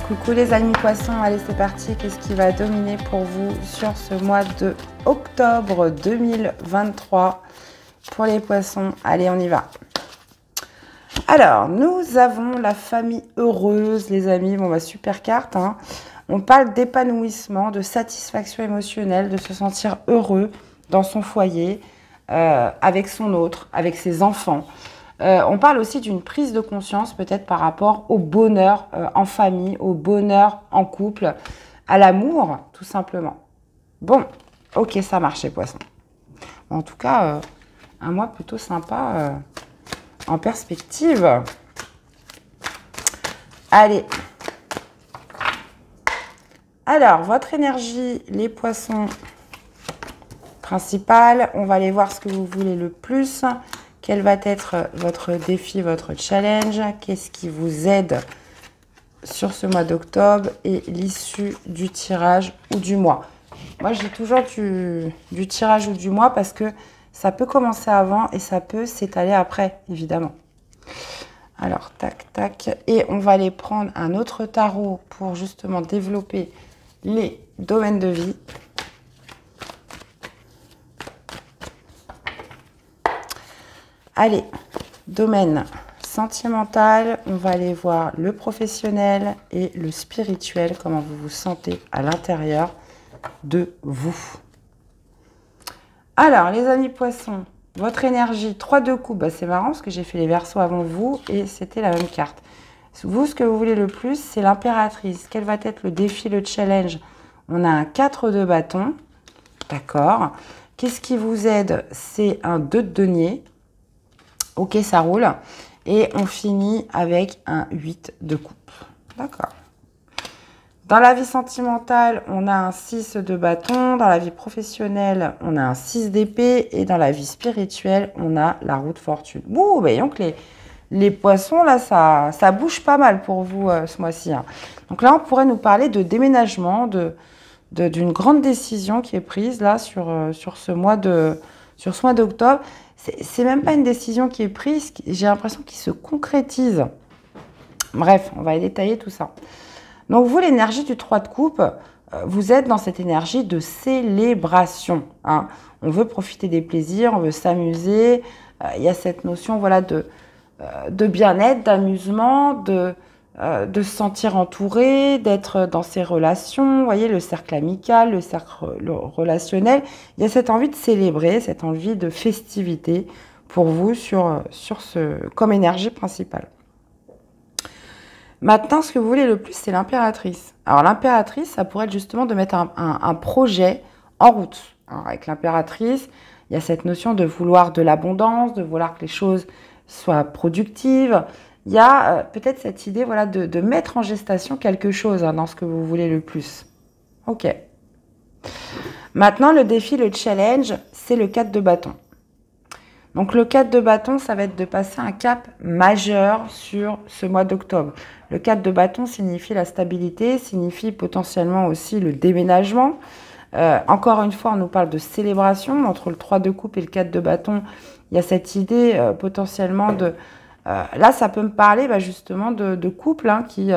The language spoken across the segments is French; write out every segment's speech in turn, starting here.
Coucou les amis poissons, allez c'est parti, qu'est-ce qui va dominer pour vous sur ce mois de octobre 2023 pour les poissons? Allez, on y va. Alors, nous avons la famille heureuse, les amis. Bon, bah, super carte, hein. On parle d'épanouissement, de satisfaction émotionnelle, de se sentir heureux dans son foyer, avec son autre, avec ses enfants. On parle aussi d'une prise de conscience peut-être par rapport au bonheur en famille, au bonheur en couple, à l'amour, tout simplement. Bon, ok, ça marche les poissons. En tout cas, un mois plutôt sympa en perspective. Allez. Alors, votre énergie, les poissons principale, on va aller voir ce que vous voulez le plus. Quel va être votre défi, votre challenge? Qu'est-ce qui vous aide sur ce mois d'octobre et l'issue du tirage ou du mois? Moi, je dis toujours du tirage ou du mois parce que ça peut commencer avant et ça peut s'étaler après, évidemment. Alors, tac, tac. Et on va aller prendre un autre tarot pour justement développer les domaines de vie. Allez, domaine sentimental, on va aller voir le professionnel et le spirituel, comment vous vous sentez à l'intérieur de vous. Alors, les amis poissons, votre énergie, 3 de coupe, bah, c'est marrant parce que j'ai fait les versos avant vous et c'était la même carte. Vous, ce que vous voulez le plus, c'est l'impératrice. Quel va être le défi, le challenge? On a un 4 de bâton, d'accord. Qu'est-ce qui vous aide? C'est un 2 de denier. Ok, ça roule. Et on finit avec un 8 de coupe. D'accord. Dans la vie sentimentale, on a un 6 de bâton. Dans la vie professionnelle, on a un 6 d'épée. Et dans la vie spirituelle, on a la roue de fortune. Ouh, voyons que les poissons, là, ça bouge pas mal pour vous ce mois-ci, hein. Donc là, on pourrait nous parler de déménagement, d'une grande décision qui est prise là sur ce mois d'octobre. C'est même pas une décision qui est prise, j'ai l'impression qu'il se concrétise. Bref, on va détailler tout ça. Donc vous, l'énergie du 3 de coupe, vous êtes dans cette énergie de célébration, hein. On veut profiter des plaisirs, on veut s'amuser. Il y a cette notion voilà, de bien-être, d'amusement, de se sentir entouré, d'être dans ses relations, vous voyez, le cercle amical, le cercle relationnel. Il y a cette envie de célébrer, cette envie de festivité pour vous sur comme énergie principale. Maintenant, ce que vous voulez le plus, c'est l'impératrice. Alors, l'impératrice, ça pourrait être justement de mettre un projet en route. Alors, avec l'impératrice, il y a cette notion de vouloir de l'abondance, de vouloir que les choses soient productives. Il y a peut-être cette idée voilà, de mettre en gestation quelque chose hein, dans ce que vous voulez le plus. Ok. Maintenant, le défi, le challenge, c'est le 4 de bâton. Donc, le 4 de bâton, ça va être de passer un cap majeur sur ce mois d'octobre. Le 4 de bâton signifie la stabilité, signifie potentiellement aussi le déménagement. Encore une fois, on nous parle de célébration. Entre le 3 de coupe et le 4 de bâton, il y a cette idée potentiellement de... là, ça peut me parler justement de couples hein, qui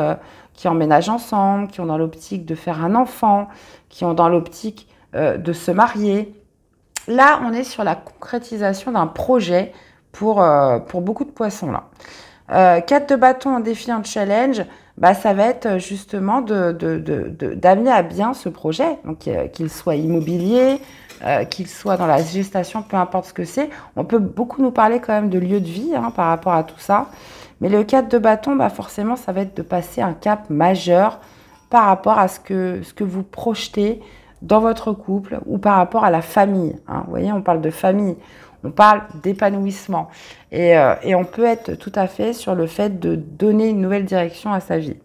emménagent ensemble, qui ont dans l'optique de faire un enfant, qui ont dans l'optique de se marier. Là, on est sur la concrétisation d'un projet pour beaucoup de poissons. Là. 4 de bâton, un défi, un challenge, ça va être justement d'amener à bien ce projet, donc qu'il soit immobilier, qu'il soit dans la gestation, peu importe ce que c'est. On peut beaucoup nous parler quand même de lieu de vie hein, par rapport à tout ça. Mais le 4 de bâton, forcément, ça va être de passer un cap majeur par rapport à ce que vous projetez dans votre couple ou par rapport à la famille. Hein. Vous voyez, on parle de famille, on parle d'épanouissement. Et on peut être tout à fait sur le fait de donner une nouvelle direction à sa vie.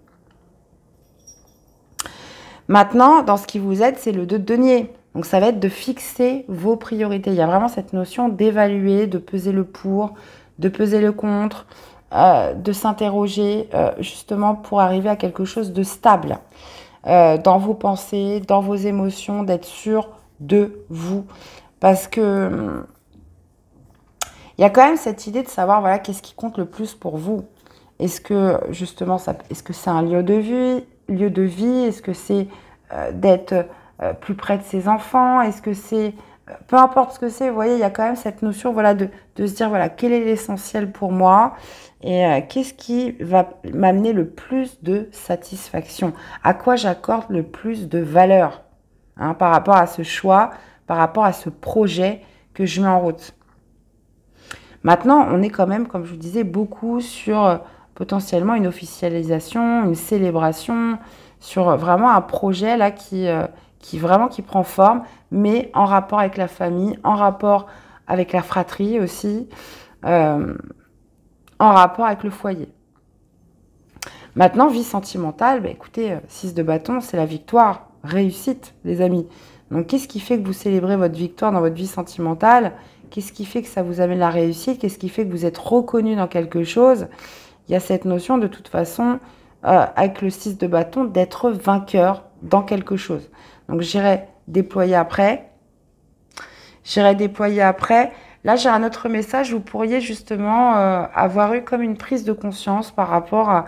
Maintenant, dans ce qui vous aide, c'est le 2 de denier. Donc, ça va être de fixer vos priorités. Il y a vraiment cette notion d'évaluer, de peser le pour, de peser le contre, de s'interroger justement pour arriver à quelque chose de stable. Dans vos pensées, dans vos émotions, d'être sûr de vous. Parce que il y a quand même cette idée de savoir voilà, qu'est-ce qui compte le plus pour vous. Est-ce que justement, est-ce que c'est un lieu de vie? lieu de vie? Est-ce que c'est d'être plus près de ses enfants? Est-ce que c'est... peu importe ce que c'est, vous voyez, il y a quand même cette notion voilà, de se dire, voilà, quel est l'essentiel pour moi et qu'est-ce qui va m'amener le plus de satisfaction? À quoi j'accorde le plus de valeur hein, par rapport à ce choix, par rapport à ce projet que je mets en route. Maintenant, on est quand même, comme je vous disais, beaucoup sur potentiellement une officialisation, une célébration, sur vraiment un projet là qui prend forme, mais en rapport avec la famille, en rapport avec la fratrie aussi, en rapport avec le foyer. Maintenant, vie sentimentale, bah, écoutez, 6 de bâton, c'est la victoire, réussite, les amis. Donc, qu'est-ce qui fait que vous célébrez votre victoire dans votre vie sentimentale? Qu'est-ce qui fait que ça vous amène la réussite? Qu'est-ce qui fait que vous êtes reconnu dans quelque chose? Il y a cette notion, de toute façon, avec le 6 de bâton, d'être vainqueur dans quelque chose. Donc, j'irai déployer après. Là, j'ai un autre message. Vous pourriez justement avoir eu comme une prise de conscience par rapport à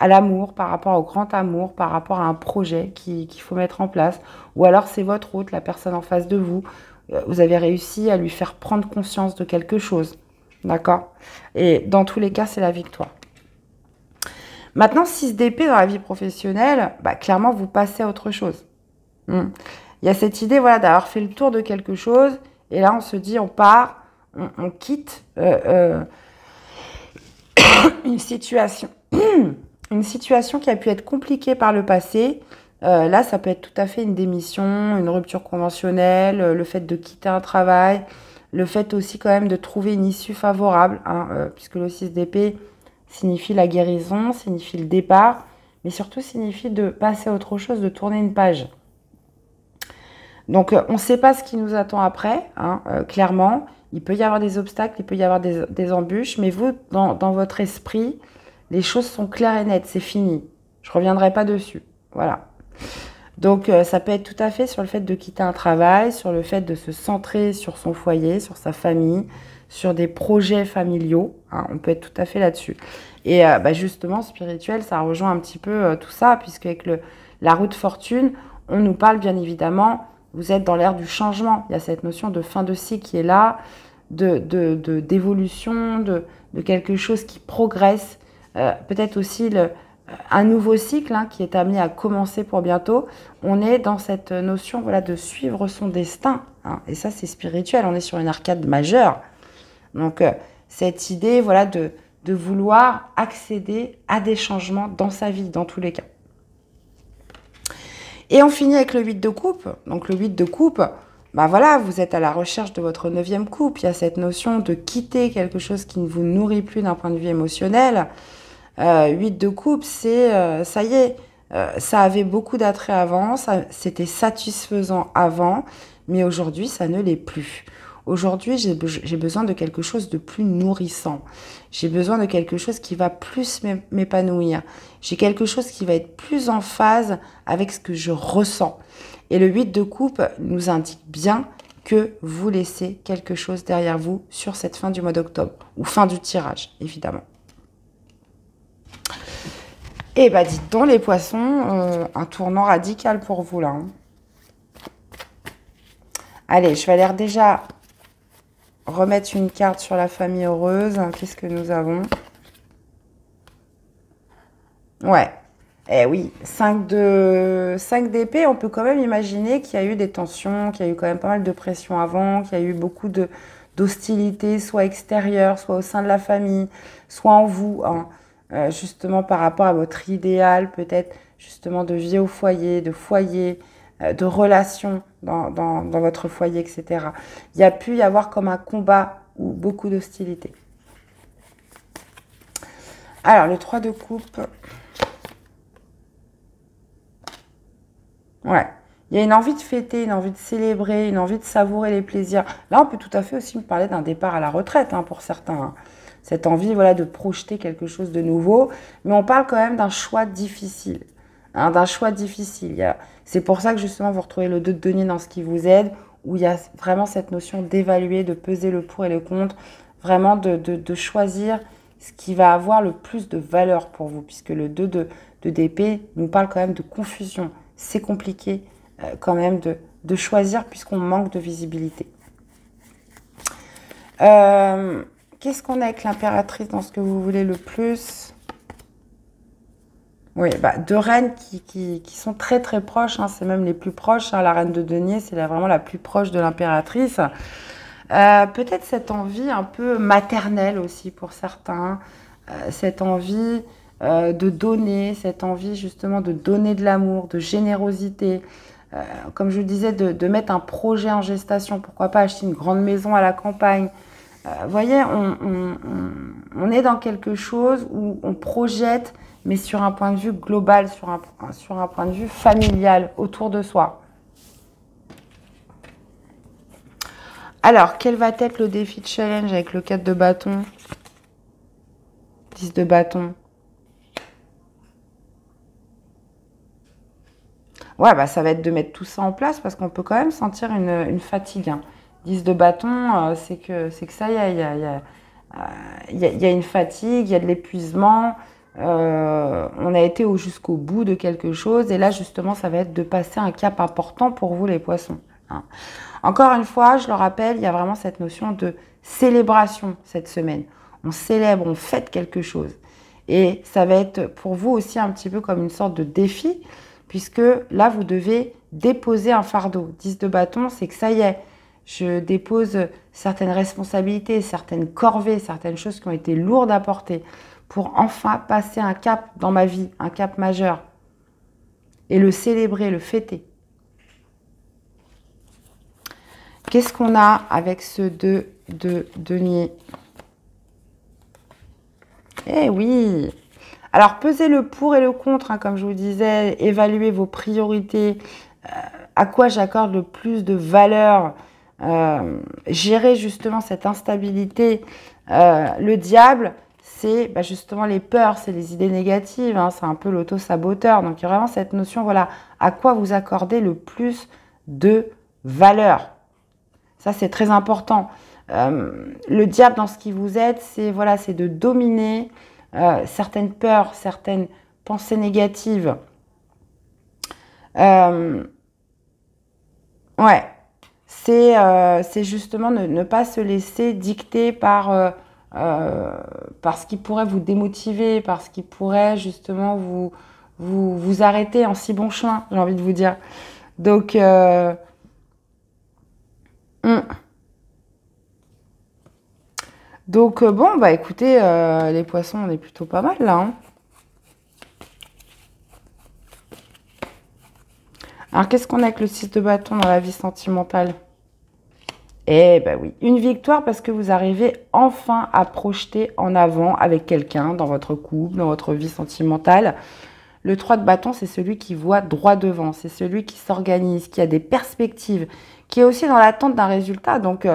l'amour, par rapport au grand amour, par rapport à un projet qu'il faut mettre en place. Ou alors, c'est votre route, la personne en face de vous. Vous avez réussi à lui faire prendre conscience de quelque chose. D'accord? Et dans tous les cas, c'est la victoire. Maintenant, 6 d'épée dans la vie professionnelle, bah, clairement, vous passez à autre chose. Il y a cette idée voilà, d'avoir fait le tour de quelque chose. Et là, on se dit, on part, on quitte une situation. Une situation qui a pu être compliquée par le passé. Là, ça peut être tout à fait une démission, une rupture conventionnelle, le fait de quitter un travail, le fait aussi quand même de trouver une issue favorable, hein, puisque le 6 d'épée signifie la guérison, signifie le départ, mais surtout signifie de passer à autre chose, de tourner une page. Donc, on ne sait pas ce qui nous attend après, hein, clairement. Il peut y avoir des obstacles, il peut y avoir des embûches, mais vous, dans votre esprit, les choses sont claires et nettes, c'est fini. Je ne reviendrai pas dessus. Voilà. Donc, ça peut être tout à fait sur le fait de quitter un travail, sur le fait de se centrer sur son foyer, sur sa famille, sur des projets familiaux. Hein, on peut être tout à fait là-dessus. Et bah justement, spirituel, ça rejoint un petit peu tout ça, puisque avec la roue de fortune, on nous parle bien évidemment, vous êtes dans l'ère du changement. Il y a cette notion de fin de cycle qui est là, d'évolution, de quelque chose qui progresse. Peut-être aussi un nouveau cycle hein, qui est amené à commencer pour bientôt. On est dans cette notion voilà, de suivre son destin. Hein, et ça, c'est spirituel. On est sur une arcade majeure. Donc, cette idée voilà, de vouloir accéder à des changements dans sa vie, dans tous les cas. Et on finit avec le 8 de coupe. Donc, le 8 de coupe, bah voilà, vous êtes à la recherche de votre 9e coupe. Il y a cette notion de quitter quelque chose qui ne vous nourrit plus d'un point de vue émotionnel. 8 de coupe, c'est, ça y est, ça avait beaucoup d'attrait avant, c'était satisfaisant avant, mais aujourd'hui, ça ne l'est plus. Aujourd'hui, j'ai besoin de quelque chose de plus nourrissant. J'ai besoin de quelque chose qui va plus m'épanouir. J'ai quelque chose qui va être plus en phase avec ce que je ressens. Et le 8 de coupe nous indique bien que vous laissez quelque chose derrière vous sur cette fin du mois d'octobre, ou fin du tirage, évidemment. Et bah dites donc les poissons, un tournant radical pour vous là. Hein. Allez, je vais aller déjà remettre une carte sur la famille heureuse. Qu'est-ce que nous avons? Ouais, eh oui, 5 d'épée, on peut quand même imaginer qu'il y a eu des tensions, qu'il y a eu quand même pas mal de pression avant, qu'il y a eu beaucoup d'hostilité, soit extérieure, soit au sein de la famille, soit en vous, hein. Justement par rapport à votre idéal, peut-être justement de vie au foyer, de relations dans votre foyer, etc. Il y a pu y avoir comme un combat ou beaucoup d'hostilité. Alors, le 3 de coupe. Ouais. Il y a une envie de fêter, une envie de célébrer, une envie de savourer les plaisirs. Là, on peut tout à fait aussi me parler d'un départ à la retraite, hein, pour certains. Hein. Cette envie voilà, de projeter quelque chose de nouveau. Mais on parle quand même d'un choix difficile. Hein, d'un choix difficile. C'est pour ça que justement, vous retrouvez le 2 de denier dans ce qui vous aide, où il y a vraiment cette notion d'évaluer, de peser le pour et le contre, vraiment de choisir ce qui va avoir le plus de valeur pour vous, puisque le 2 d'épée nous parle quand même de confusion. C'est compliqué quand même de choisir puisqu'on manque de visibilité. Qu'est-ce qu'on a avec l'impératrice dans ce que vous voulez le plus? Oui, bah, deux reines qui sont très très proches, hein, c'est même les plus proches. Hein, la reine de denier, c'est vraiment la plus proche de l'impératrice. Peut-être cette envie un peu maternelle aussi pour certains, cette envie de donner, cette envie justement de donner de l'amour, de générosité. Comme je vous disais, de mettre un projet en gestation. Pourquoi pas acheter une grande maison à la campagne. Vous voyez, on est dans quelque chose où on projette, mais sur un point de vue global, sur un point de vue familial, autour de soi. Alors, quel va être le défi de challenge avec le 4 de bâton, 10 de bâton? Ouais, bah ça va être de mettre tout ça en place parce qu'on peut quand même sentir une fatigue. Hein. 10 de bâton, c'est que ça y est, il y a une fatigue, il y a de l'épuisement. On a été jusqu'au bout de quelque chose. Et là, justement, ça va être de passer un cap important pour vous, les poissons. Hein. Encore une fois, je le rappelle, il y a vraiment cette notion de célébration cette semaine. On célèbre, on fête quelque chose. Et ça va être pour vous aussi un petit peu comme une sorte de défi, puisque là, vous devez déposer un fardeau. 10 de bâton, c'est que ça y est, je dépose certaines responsabilités, certaines corvées, certaines choses qui ont été lourdes à porter pour enfin passer un cap dans ma vie, un cap majeur. Et le célébrer, le fêter. Qu'est-ce qu'on a avec ce 2 de denier? Eh oui! Alors, pesez le pour et le contre, hein, comme je vous disais, évaluez vos priorités, à quoi j'accorde le plus de valeur, gérer justement cette instabilité. Le diable, c'est justement les peurs, c'est les idées négatives, hein, c'est un peu l'auto-saboteur. Donc, il y a vraiment cette notion, voilà, à quoi vous accordez le plus de valeur. Ça, c'est très important. Le diable, dans ce qui vous aide, c'est voilà, c'est de dominer certaines peurs, certaines pensées négatives. Ouais, c'est justement ne pas se laisser dicter par ce qui pourrait vous démotiver, par ce qui pourrait justement vous arrêter en si bon chemin, j'ai envie de vous dire. Donc, Donc, bon, bah écoutez, les poissons, on est plutôt pas mal là. Hein. Alors, qu'est-ce qu'on a avec le 6 de bâton dans la vie sentimentale? Eh ben oui, une victoire parce que vous arrivez enfin à projeter en avant avec quelqu'un dans votre couple, dans votre vie sentimentale. Le 3 de bâton, c'est celui qui voit droit devant, c'est celui qui s'organise, qui a des perspectives, qui est aussi dans l'attente d'un résultat. Donc,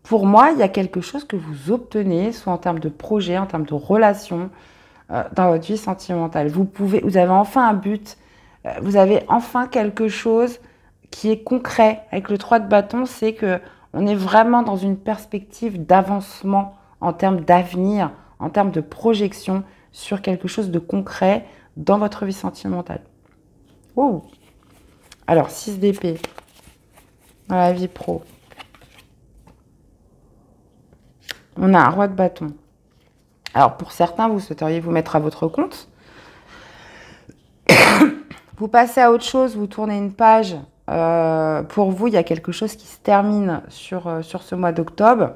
pour moi, il y a quelque chose que vous obtenez, soit en termes de projet, en termes de relation, dans votre vie sentimentale. Vous avez enfin un but, vous avez enfin quelque chose qui est concret. Avec le 3 de bâton, c'est que on est vraiment dans une perspective d'avancement en termes d'avenir, en termes de projection sur quelque chose de concret dans votre vie sentimentale. Wow. Alors, 6 d'épée dans la vie pro. On a un roi de bâton. Alors, pour certains, vous souhaiteriez vous mettre à votre compte. Vous passez à autre chose, vous tournez une page. Pour vous, il y a quelque chose qui se termine sur ce mois d'octobre.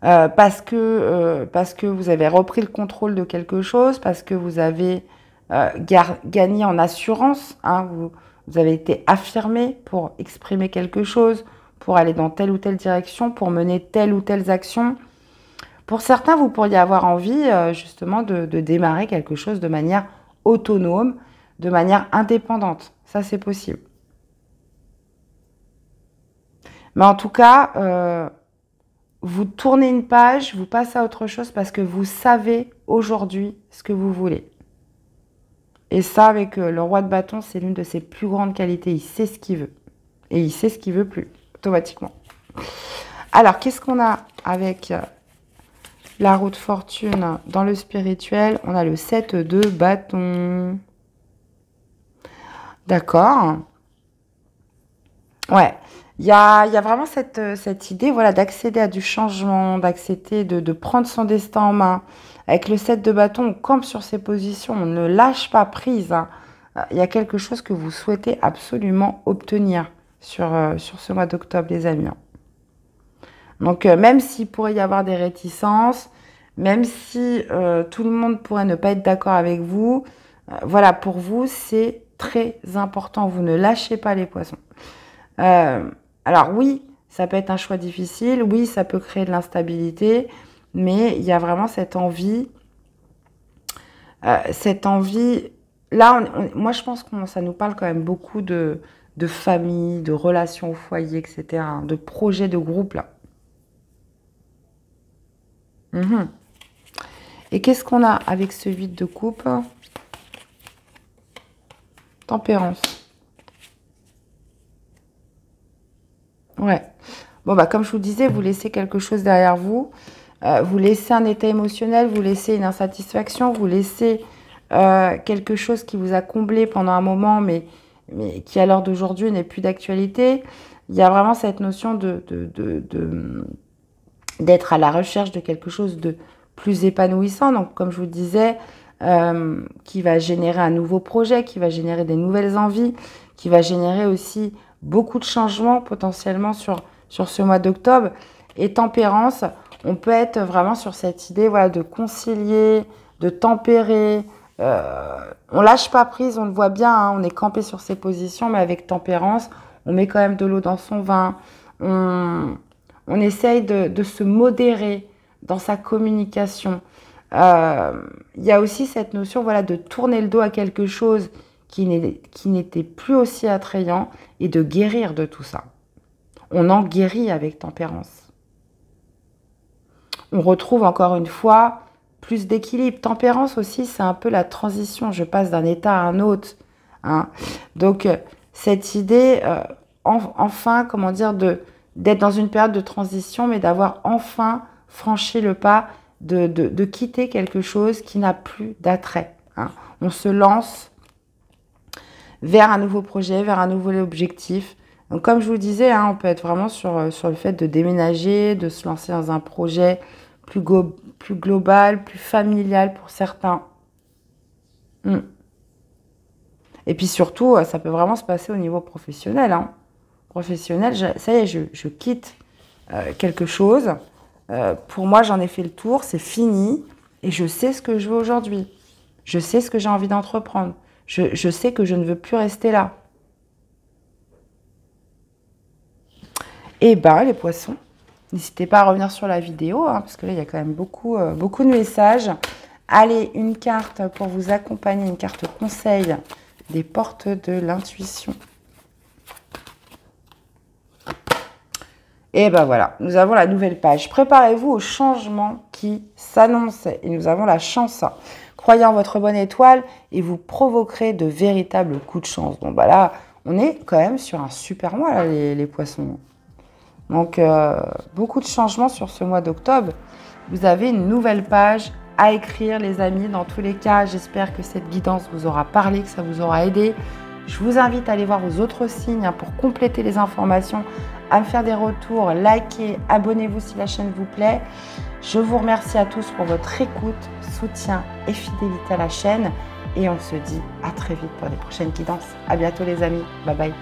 Parce que vous avez repris le contrôle de quelque chose, parce que vous avez gagné en assurance. Hein, vous avez été affirmé pour exprimer quelque chose, pour aller dans telle ou telle direction, pour mener telle ou telle action. Pour certains, vous pourriez avoir envie justement de démarrer quelque chose de manière autonome, de manière indépendante. Ça, c'est possible. Mais en tout cas, vous tournez une page, vous passez à autre chose parce que vous savez aujourd'hui ce que vous voulez. Et ça, avec le roi de bâton, c'est l'une de ses plus grandes qualités. Il sait ce qu'il veut. Et il sait ce qu'il veut plus, automatiquement. Alors, qu'est-ce qu'on a avec la roue de fortune dans le spirituel, on a le 7 de bâton. D'accord. Ouais. Il y a vraiment cette idée, voilà, d'accéder à du changement, d'accepter de prendre son destin en main. Avec le 7 de bâton, on campe sur ses positions, on ne lâche pas prise, hein. Il y a quelque chose que vous souhaitez absolument obtenir sur ce mois d'octobre, les amis. Donc, même s'il pourrait y avoir des réticences, même si tout le monde pourrait ne pas être d'accord avec vous, voilà, pour vous, c'est très important. Vous ne lâchez pas les poissons. Alors oui, ça peut être un choix difficile. Oui, ça peut créer de l'instabilité. Mais il y a vraiment cette envie. Là, moi, je pense que ça nous parle quand même beaucoup de famille, de relations au foyer, etc. Hein, de projets de groupe, là. Et qu'est-ce qu'on a avec ce 8 de coupe? Tempérance. Ouais. Bon, bah, comme je vous disais, vous laissez quelque chose derrière vous. Vous laissez un état émotionnel, vous laissez une insatisfaction, vous laissez quelque chose qui vous a comblé pendant un moment, mais qui à l'heure d'aujourd'hui n'est plus d'actualité. Il y a vraiment cette notion d'être à la recherche de quelque chose de plus épanouissant. Donc, comme je vous disais, qui va générer un nouveau projet, qui va générer des nouvelles envies, qui va générer aussi beaucoup de changements potentiellement sur ce mois d'octobre. Et tempérance, on peut être vraiment sur cette idée, voilà, de concilier, de tempérer. On lâche pas prise, on le voit bien, hein, on est campé sur ses positions, mais avec tempérance, on met quand même de l'eau dans son vin. On essaye de se modérer dans sa communication. Il y a aussi cette notion, voilà, de tourner le dos à quelque chose qui n'était plus aussi attrayant et de guérir de tout ça. On en guérit avec tempérance. On retrouve encore une fois plus d'équilibre. Tempérance aussi, c'est un peu la transition. Je passe d'un état à un autre, hein. Donc, cette idée, enfin, comment dire, d'être dans une période de transition, mais d'avoir enfin franchi le pas de quitter quelque chose qui n'a plus d'attrait, hein. On se lance vers un nouveau projet, vers un nouvel objectif. Donc, comme je vous disais, hein, on peut être vraiment sur le fait de déménager, de se lancer dans un projet plus global, plus familial pour certains. Et puis surtout, ça peut vraiment se passer au niveau professionnel, hein. Professionnel, ça y est, je quitte quelque chose. Pour moi, j'en ai fait le tour, c'est fini. Et je sais ce que je veux aujourd'hui. Je sais ce que j'ai envie d'entreprendre. Je sais que je ne veux plus rester là. Et ben, les poissons, n'hésitez pas à revenir sur la vidéo, hein, parce que là, il y a quand même beaucoup de messages. Allez, une carte pour vous accompagner, une carte conseil des portes de l'intuition. Et ben voilà, nous avons la nouvelle page. Préparez-vous au changement qui s'annonce. Et nous avons la chance. Croyez en votre bonne étoile et vous provoquerez de véritables coups de chance. Donc bah là, on est quand même sur un super mois, là, les poissons. Donc, beaucoup de changements sur ce mois d'octobre. Vous avez une nouvelle page à écrire, les amis. Dans tous les cas, j'espère que cette guidance vous aura parlé, que ça vous aura aidé. Je vous invite à aller voir vos autres signes, hein, pour compléter les informations, à me faire des retours, likez, abonnez-vous si la chaîne vous plaît. Je vous remercie à tous pour votre écoute, soutien et fidélité à la chaîne. Et on se dit à très vite pour les prochaines guidances. À bientôt les amis. Bye bye.